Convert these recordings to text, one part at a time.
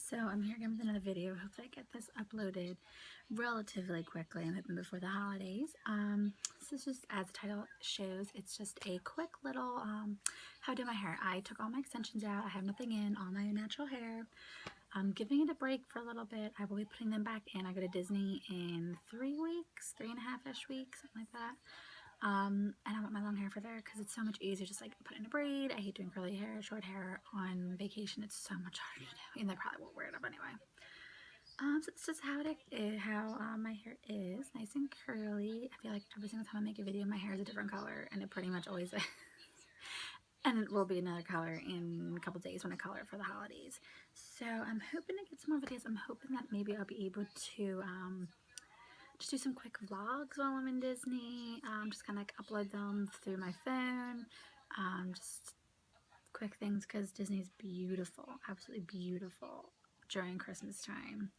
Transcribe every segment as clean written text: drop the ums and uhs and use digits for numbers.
So I'm here again with another video. Hopefully I get this uploaded relatively quickly. I'm hoping before the holidays. This is just, as the title shows, it's just a quick little how I do my hair. I took all my extensions out. I have nothing in, all my natural hair. I'm giving it a break for a little bit. I will be putting them back in. I go to Disney in 3 weeks, 3.5-ish weeks, something like that. And I want my long hair for there because it's so much easier just like put in a braid. I hate doing curly hair, short hair on vacation. It's so much harder to do, and they probably won't wear it up anyway. So it's just how my hair is, nice and curly. I feel like every single time I make a video, my hair is a different color, and it pretty much always is. And it will be another color in a couple days when I color it for the holidays. So I'm hoping to get some more videos. I'm hoping that maybe I'll be able to just do some quick vlogs while I'm in Disney. Just kind of like upload them through my phone. Just quick things because Disney's beautiful, absolutely beautiful during Christmas time.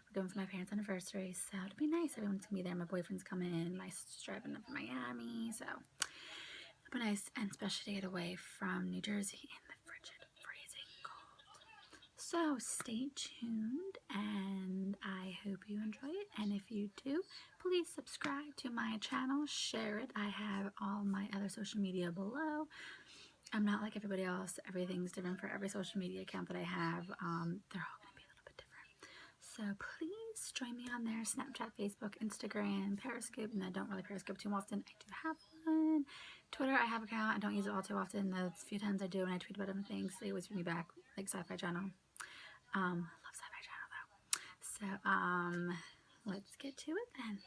We're going for my parents' anniversary, so it'll be nice. Everyone's gonna be there. My boyfriend's coming. My sister's driving up from Miami, so it'll be nice, and especially to get away from New Jersey in the frigid, freezing cold. So stay tuned, and I hope you enjoy it. And if you do, please subscribe to my channel, share it. I have all my other social media below. I'm not like everybody else. Everything's different for every social media account that I have. They're all going to be a little bit different. So please join me on there. Snapchat, Facebook, Instagram, Periscope. And I don't really Periscope too often. I do have one. Twitter, I have an account. I don't use it all too often. The few times I do and I tweet about different things, they always bring me back, like Sci-Fi Channel. I love Sci-Fi Channel though. So let's get to it then.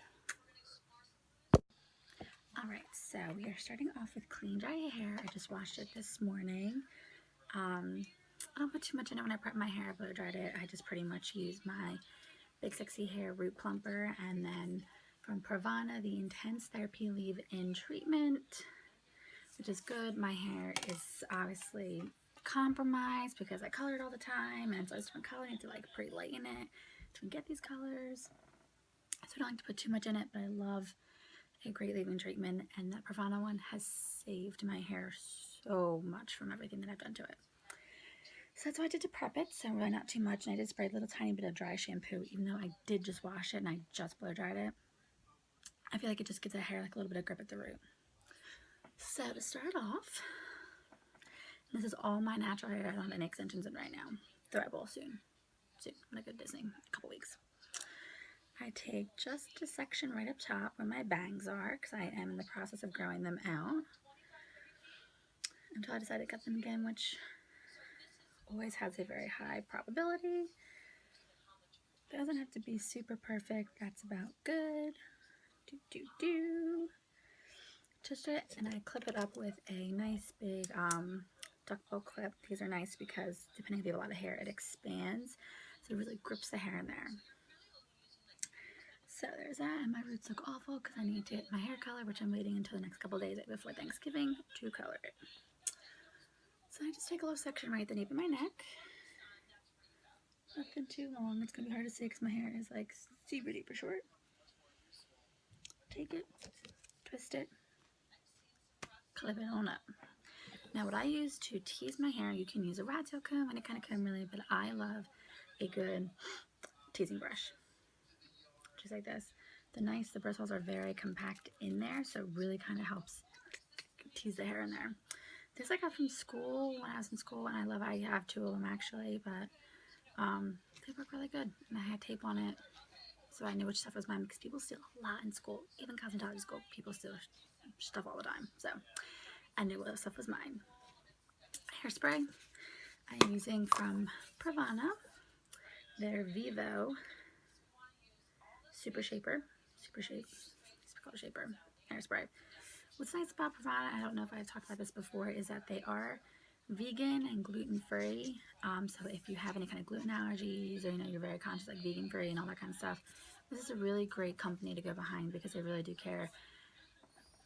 Alright, so we are starting off with clean dry hair. I just washed it this morning. I don't put too much in it when I prep my hair. I blow dried it. I just pretty much use my Big Sexy Hair Root Plumper, and then from Pravana, the Intense Therapy Leave-In Treatment, which is good. My hair is obviously compromised because I color it all the time, and it's always different color. I need to like pre-lighten it to get these colors. So I don't like to put too much in it, but I love a great leave-in treatment, and that Pravana one has saved my hair so much from everything that I've done to it. So that's what I did to prep it, so really not too much, and I did spray a little tiny bit of dry shampoo, even though I did just wash it and I just blow dried it. I feel like it just gives the hair like a little bit of grip at the root. So to start off, this is all my natural hair. I don't have any extensions in right now. Threadable soon, when I go to Disney in a couple weeks. I take just a section right up top where my bangs are, because I am in the process of growing them out until I decide to cut them again, which always has a very high probability. Doesn't have to be super perfect. That's about good. Just it, and I clip it up with a nice big duckbill clip. These are nice because depending if you have a lot of hair, it expands, so it really grips the hair in there. So there's that, and my roots look awful because I need to get my hair color, which I'm waiting until the next couple days before Thanksgiving to color it. So I just take a little section right at the nape of my neck. Nothing too long. It's going to be hard to see because my hair is like super duper short. Take it, twist it, clip it on up. Now what I use to tease my hair, you can use a rat tail comb, any kind of comb really, but I love a good teasing brush. Just like this. The bristles are very compact in there, so it really kind of helps tease the hair in there. This I got from school when I was in school, and I have two of them actually, but they work really good. And I had tape on it, so I knew which stuff was mine, because people steal a lot in school. Even cosmetology school, people steal stuff all the time. So I knew what stuff was mine. Hairspray I'm using from Pravana, their Vivo Super Shape hairspray. What's nice about Pravana, I don't know if I've talked about this before, is that they are vegan and gluten-free. So if you have any kind of gluten allergies, or you're very conscious, like vegan-free and all that kind of stuff, this is a really great company to go behind because they really do care.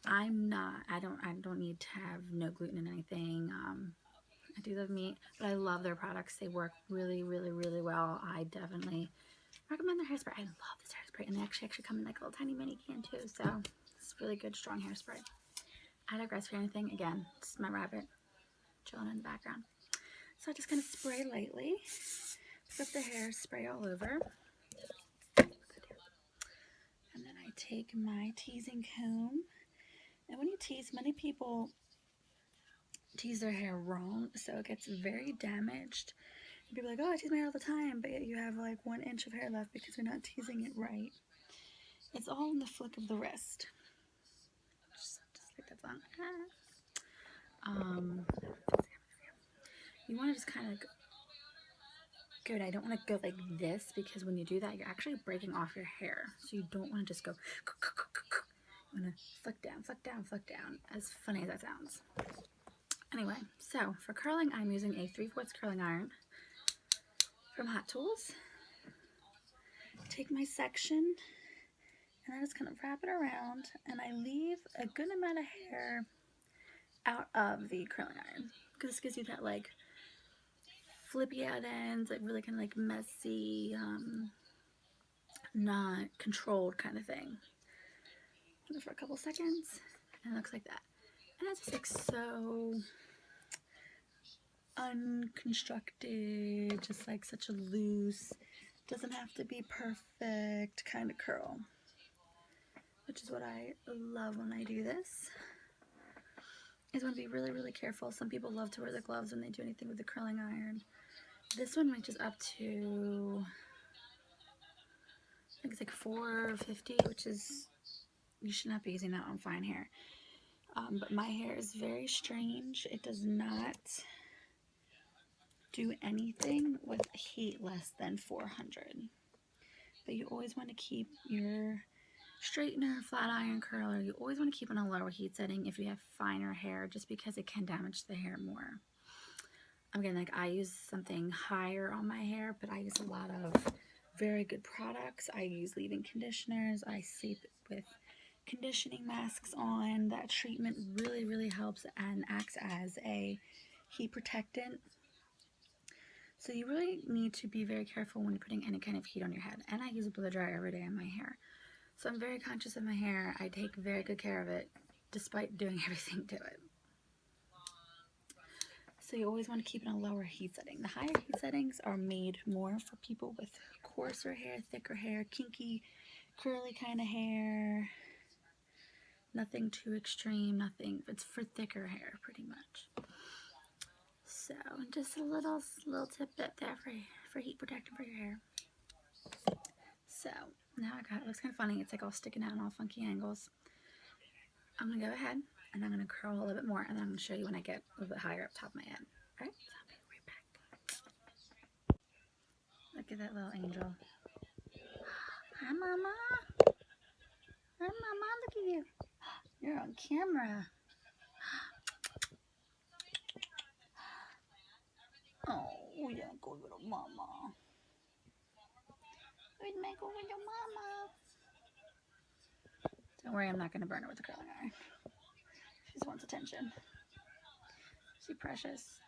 I don't need to have no gluten in anything. I do love meat, but I love their products. They work really, really, really well. I definitely recommend their hairspray. I love this hairspray, and they actually come in like a little tiny mini can too, so it's really good, strong hairspray. I digress for anything. Again, this is my rabbit chilling in the background. So I just kind of spray lightly put the hairspray all over. And then I take my teasing comb. And when you tease, many people tease their hair wrong, so it gets very damaged. People are like, oh, I tease my hair all the time, but yet you have like 1 inch of hair left because you're not teasing it right. It's all in the flick of the wrist. Just like that's on. You want to just kind of go. I don't want to go like this because when you do that, you're actually breaking off your hair. So you don't want to just go. You want to flick down, flick down, flick down. As funny as that sounds. Anyway, so for curling, I'm using a 3/4 curling iron from Hot Tools. Take my section and I just kind of wrap it around, and I leave a good amount of hair out of the curling iron because this gives you that like flippy out ends, like really kind of like messy, not controlled kind of thing. For a couple seconds, and it looks like that. And it's just like so unconstructed, just like such a loose, doesn't have to be perfect kind of curl, which is what I love when I do this. I just want to be really, really careful. Some people love to wear the gloves when they do anything with the curling iron. This one reaches up to, I think it's like 450, which is, you should not be using that on fine hair. But my hair is very strange. It does not do anything with heat less than 400. But you always want to keep your straightener, flat iron, curler, you always want to keep on a lower heat setting if you have finer hair, just because it can damage the hair more. Again, like I use something higher on my hair, but I use a lot of very good products. I use leave-in conditioners. I sleep with conditioning masks on. That treatment really, really helps and acts as a heat protectant. So you really need to be very careful when you're putting any kind of heat on your head. And I use a blow dryer every day on my hair. So I'm very conscious of my hair. I take very good care of it despite doing everything to it. So you always want to keep it on a lower heat setting. The higher heat settings are made more for people with coarser hair, thicker hair, kinky, curly kind of hair. Nothing too extreme, nothing. It's for thicker hair pretty much. So just a little tidbit there for heat protection for your hair. So now I got, it looks kind of funny. It's like all sticking out in all funky angles. I'm going to go ahead and I'm going to curl a little bit more, and then I'm going to show you when I get a little bit higher up top of my head. Alright, so I'll be right back. Look at that little angel. Hi, Mama. Hi, Mama. Look at you. You're on camera. Oh, yeah, go with your mama. We'd make go with your mama. Don't worry, I'm not going to burn her with the curling iron. She just wants attention. She's precious.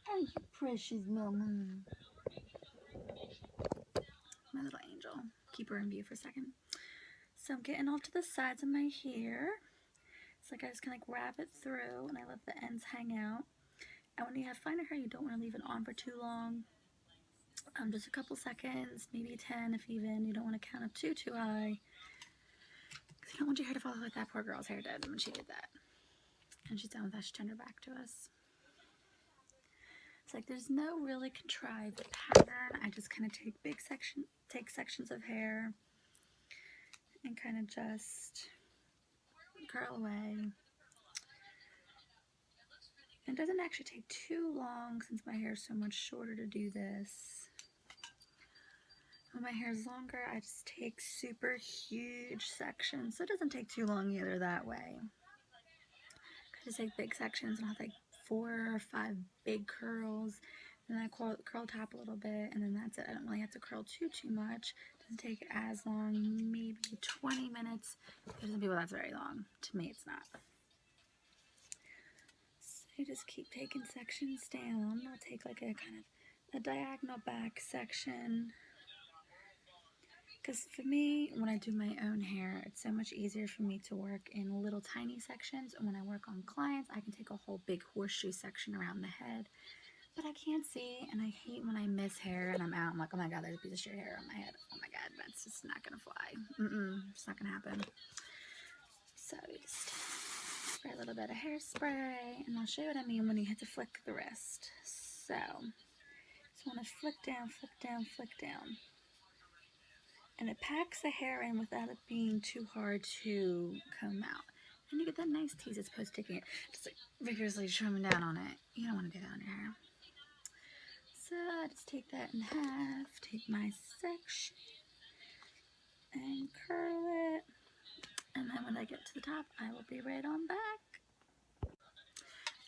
Aren't you precious, Mama? My little angel. Keep her in view for a second. So I'm getting all to the sides of my hair. It's like I just kind of like wrap it through and I let the ends hang out. And when you have finer hair, you don't want to leave it on for too long. Just a couple seconds, maybe 10 if even. You don't want to count up too high. Because you don't want your hair to fall like that poor girl's hair did when she did that. And she's done with that. She turned her back to us. It's like there's no really contrived pattern. I just kind of take sections of hair and kind of just curl away. It doesn't actually take too long since my hair is so much shorter to do this. When my hair is longer, I just take super huge sections. So it doesn't take too long either that way. I just take big sections and I'll have like 4 or 5 big curls. And then I curl top a little bit, and then that's it. I don't really have to curl too much. It doesn't take as long, maybe 20 minutes. For some people that's very long. To me it's not. So you just keep taking sections down. I'll take like a kind of a diagonal back section. Because for me, when I do my own hair, it's so much easier for me to work in little tiny sections. And when I work on clients, I can take a whole big horseshoe section around the head. but I can't see, and I hate when I miss hair and I'm out. I'm like, oh my god, there's a piece of straight hair on my head. Oh my god, that's just not gonna fly. It's not gonna happen. So just spray a little bit of hairspray, and I'll show you what I mean when you hit to flick the wrist. So just want to flick down, flick down, flick down. And it packs the hair in without it being too hard to comb out. And you get that nice tease as opposed to taking it, just like vigorously trimming down on it. You don't want to do that on your hair. So I just take that in half, take my section, and curl it. And then when I get to the top, I will be right on back.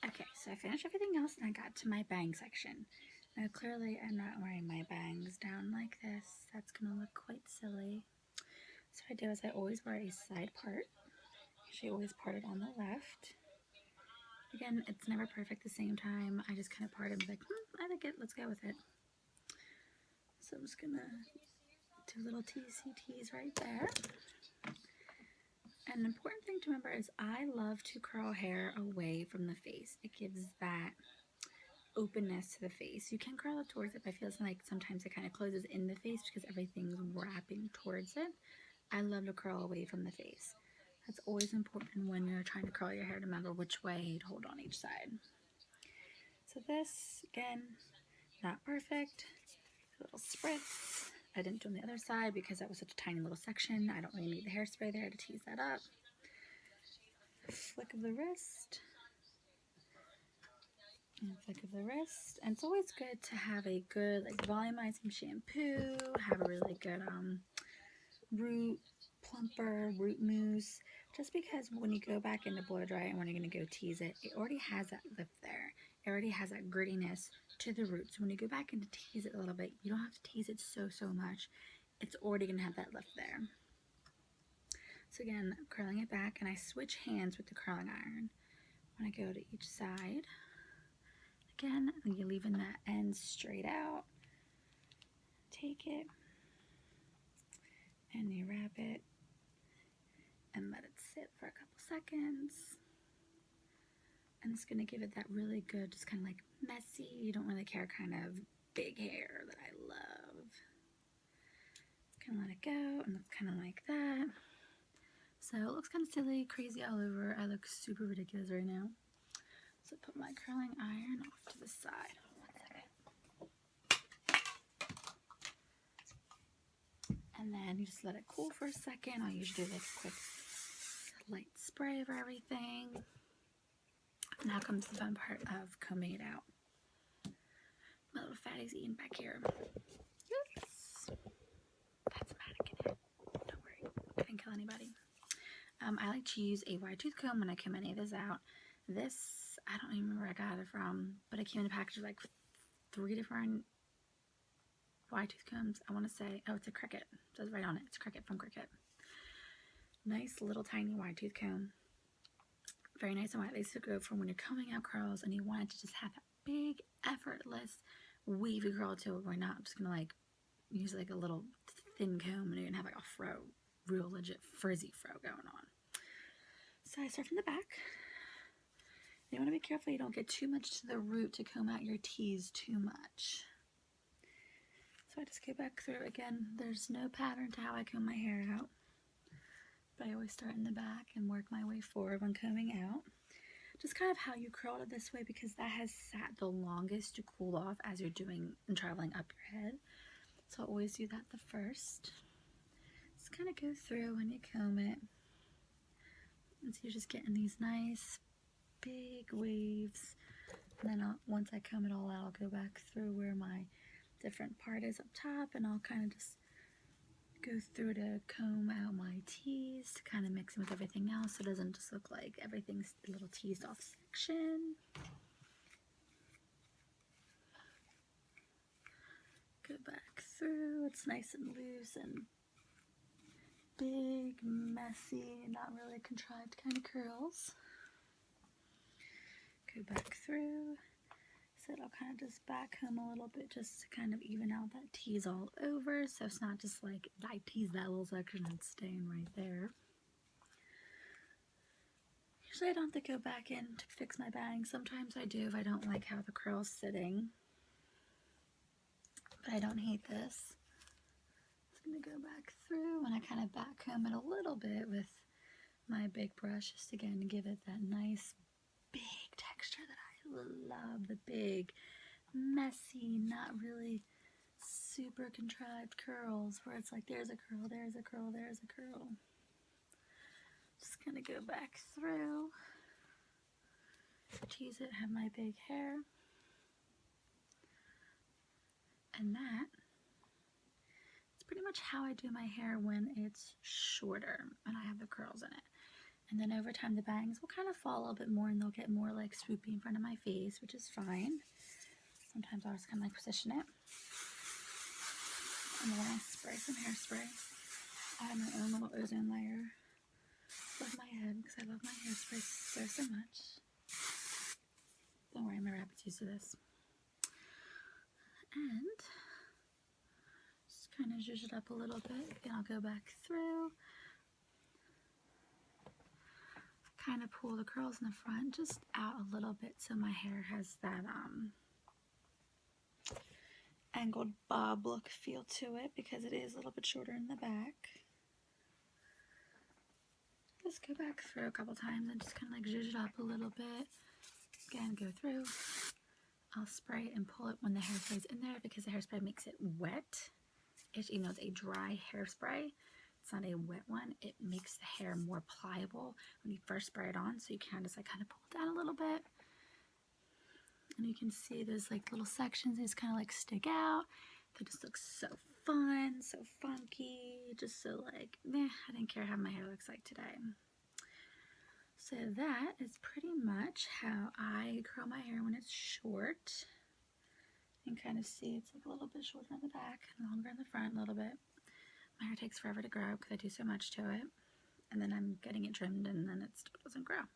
Okay, so I finished everything else and I got to my bang section. Now clearly I'm not wearing my bangs down like this. That's going to look quite silly. So what I do is I always wear a side part. Usually always part it on the left. Again, it's never perfect the same time. I just kind of part it and be like, I like it, let's go with it. So I'm just going to do little TCTs right there. And an important thing to remember is I love to curl hair away from the face. It gives that openness to the face. You can curl it towards it, but I feel like sometimes it kind of closes in the face because everything's wrapping towards it. I love to curl away from the face. That's always important when you're trying to curl your hair to remember which way to hold on each side. So this, again, not perfect. A little spritz. I didn't do on the other side because that was such a tiny little section. I don't really need the hairspray there to tease that up. Flick of the wrist. And flick of the wrist. And it's always good to have a good like volumizing shampoo, have a really good root plumper, root mousse, just because when you go back into blow dry and when you're going to go tease it, it already has that lift there. It already has that grittiness to the roots. So when you go back and tease it a little bit, you don't have to tease it so much. It's already going to have that lift there. So again, curling it back, and I switch hands with the curling iron when I go to each side. Again, you're leaving that end straight out. Take it and you wrap it and let it sit for a couple seconds. And it's going to give it that really good, just kind of like messy, you don't really care kind of big hair that I love. Just kind of let it go and looks kind of like that. So it looks kind of silly, crazy all over. I look super ridiculous right now. So put my curling iron off to the side. 1 second. And then you just let it cool for a second. I'll usually do like a quick light spray of everything. Now comes the fun part of combing it out. My little fatty's eating back here. Yes. That's a mannequin head. Don't worry. I didn't kill anybody. I like to use a wide tooth comb when I comb any of this out. This, I don't even remember where I got it from, but it came in a package of like 3 different wide tooth combs. I want to say, oh, it's a Cricut. It says right on it. It's Cricut from Cricut. Nice little tiny wide tooth comb. Very nice and wide. They used to go from when you're combing out curls and you wanted to just have that big, effortless, wavy curl to it. We're not just going to like use like a little thin comb and you're going to have like a fro, real legit frizzy fro going on. So I start from the back. You want to be careful you don't get too much to the root to comb out your tease too much. So I just go back through. Again, there's no pattern to how I comb my hair out. But I always start in the back and work my way forward when combing out. Just kind of how you curled it this way because that has sat the longest to cool off as you're doing and traveling up your head. So I always do that the first. Just kind of go through when you comb it. And so you're just getting these nice big waves. And then once I comb it all out, I'll go back through where my different part is up top and I'll kind of just go through to comb out my tease to kind of mix in with everything else so it doesn't just look like everything's a little teased off section. Go back through. It's nice and loose and big, messy, not really contrived kind of curls. Go back through. So I'll kind of just back comb a little bit just to kind of even out that tease all over. So it's not just like I tease that little section and it's staying right there. Usually I don't have to go back in to fix my bangs. Sometimes I do if I don't like how the curl's sitting. But I don't hate this. Just gonna go back through and I kind of back comb it a little bit with my big brush just again to give it that nice big texture that I love. The big, messy, not really super contrived curls where it's like there's a curl, there's a curl, there's a curl. Just gonna go back through, tease it, have my big hair, and that is pretty much how I do my hair when it's shorter and I have the curls in it. And then over time the bangs will kind of fall a little bit more and they'll get more like swoopy in front of my face, which is fine. Sometimes I'll just kind of like position it. And then I spray some hairspray. I have my own little ozone layer above my head because I love my hairspray so much. Don't worry, my rabbit's used to this. And just kind of zhuzh it up a little bit. Then I'll go back through. Kind of pull the curls in the front just out a little bit so my hair has that angled bob look feel to it because it is a little bit shorter in the back. Just go back through a couple times and just kind of like zhuzh it up a little bit. Again, go through. I'll spray and pull it when the hairspray's in there because the hairspray makes it wet. Even though it's a dry hairspray, it's not a wet one. It makes the hair more pliable when you first spray it on, so you can just like kind of pull it down a little bit. And you can see there's like little sections that just kind of like stick out. They just look so fun, so funky, just so like, meh, I didn't care how my hair looks like today. So that is pretty much how I curl my hair when it's short. You can kind of see it's like a little bit shorter in the back and longer in the front a little bit. My hair takes forever to grow because I do so much to it. And then I'm getting it trimmed and then it still doesn't grow.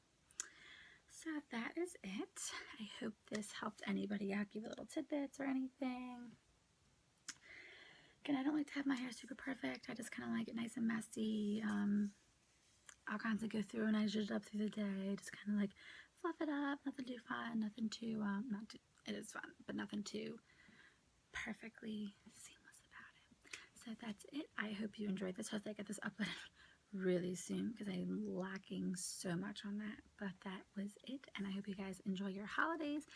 So that is it. I hope this helped anybody out, give you little tidbits or anything. Again, I don't like to have my hair super perfect. I just kind of like it nice and messy. I'll constantly go through and I zhuzh it up through the day. Just kind of like fluff it up. Nothing too fun. Nothing too, it is fun, but nothing too perfectly seamless about it. So that's it. I hope you enjoyed this. Hopefully I get this uploaded really soon because I'm lacking so much on that. But that was it. And I hope you guys enjoy your holidays.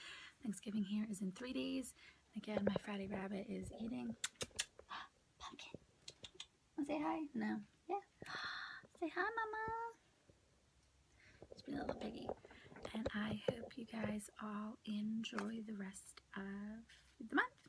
Thanksgiving here is in 3 days. Again, my fatty rabbit is eating pumpkin. Want to say hi? No. Yeah. Say hi, Mama. She's being a little piggy. And I hope you guys all enjoy the rest of the month.